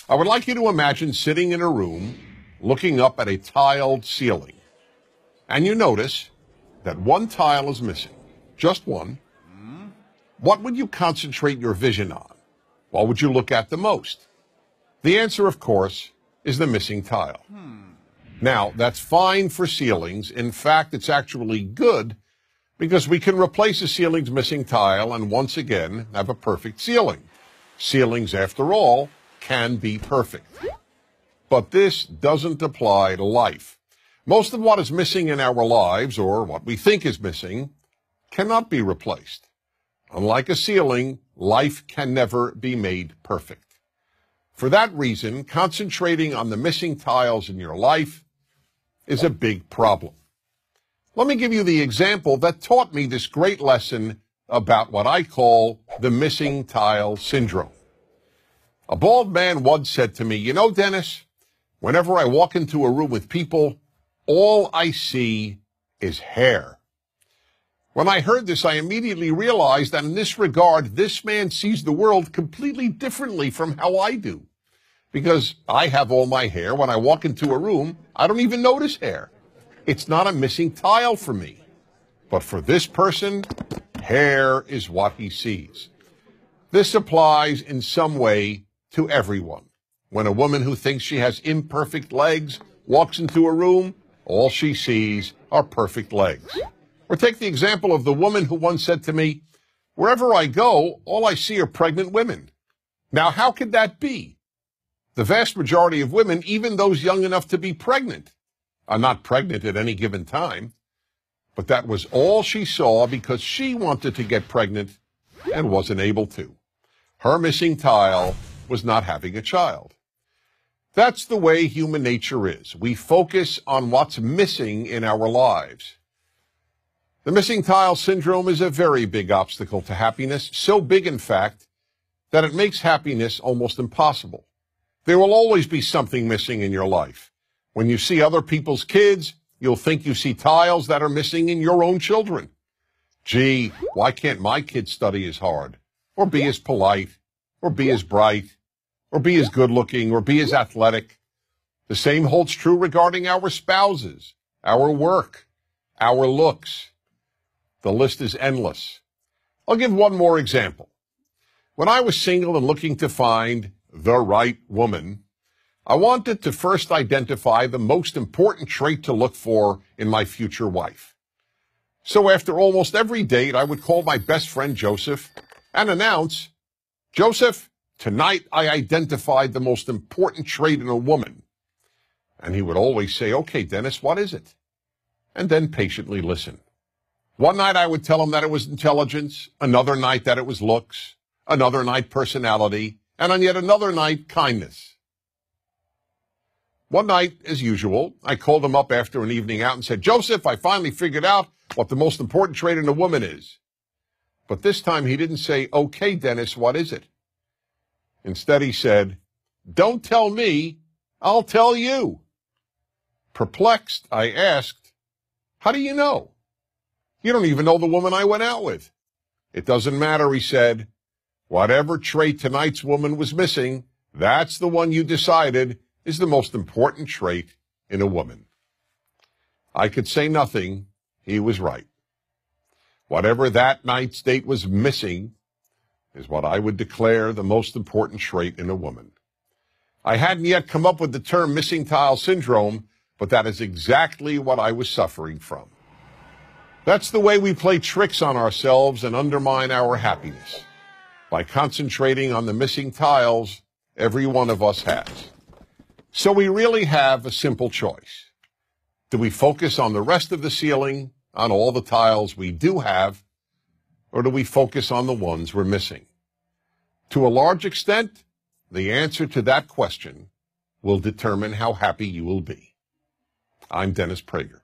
I would like you to imagine sitting in a room looking up at a tiled ceiling, and you notice that one tile is missing, just one. What would you concentrate your vision on? What would you look at the most? The answer, of course, is the missing tile. Now, that's fine for ceilings. In fact, it's actually good because we can replace a ceiling's missing tile and once again have a perfect ceiling. Ceilings, after all, can be perfect. But this doesn't apply to life. Most of what is missing in our lives, or what we think is missing, cannot be replaced. Unlike a ceiling, life can never be made perfect. For that reason, concentrating on the missing tiles in your life is a big problem. Let me give you the example that taught me this great lesson about what I call the missing tile syndrome. A bald man once said to me, "You know, Dennis, whenever I walk into a room with people, all I see is hair." When I heard this, I immediately realized that in this regard, this man sees the world completely differently from how I do. Because I have all my hair. When I walk into a room, I don't even notice hair. It's not a missing tile for me. But for this person, hair is what he sees. This applies in some way to everyone. When a woman who thinks she has imperfect legs walks into a room, all she sees are perfect legs. Or take the example of the woman who once said to me, "Wherever I go, all I see are pregnant women." Now, how could that be? The vast majority of women, even those young enough to be pregnant, are not pregnant at any given time. But that was all she saw because she wanted to get pregnant and wasn't able to. Her missing tile was not having a child. That's the way human nature is. We focus on what's missing in our lives. The missing tile syndrome is a very big obstacle to happiness, so big, in fact, that it makes happiness almost impossible. There will always be something missing in your life. When you see other people's kids, you'll think you see tiles that are missing in your own children. Gee, why can't my kid study as hard, or be as polite, or be as bright, or be as good-looking, or be as athletic? The same holds true regarding our spouses, our work, our looks. The list is endless. I'll give one more example. When I was single and looking to find the right woman, I wanted to first identify the most important trait to look for in my future wife. So after almost every date, I would call my best friend Joseph and announce, "Joseph, tonight I identified the most important trait in a woman." And he would always say, "Okay, Dennis, what is it?" And then patiently listen. One night I would tell him that it was intelligence, another night that it was looks, another night personality, and on yet another night kindness. One night, as usual, I called him up after an evening out and said, "Joseph, I finally figured out what the most important trait in a woman is." But this time he didn't say, "Okay, Dennis, what is it?" Instead he said, "Don't tell me, I'll tell you." Perplexed, I asked, "How do you know? You don't even know the woman I went out with." "It doesn't matter," he said. "Whatever trait tonight's woman was missing, that's the one you decided is the most important trait in a woman." I could say nothing. He was right. Whatever that night's date was missing is what I would declare the most important trait in a woman. I hadn't yet come up with the term missing tile syndrome, but that is exactly what I was suffering from. That's the way we play tricks on ourselves and undermine our happiness, by concentrating on the missing tiles every one of us has. So we really have a simple choice. Do we focus on the rest of the ceiling, on all the tiles we do have, or do we focus on the ones we're missing? To a large extent, the answer to that question will determine how happy you will be. I'm Dennis Prager.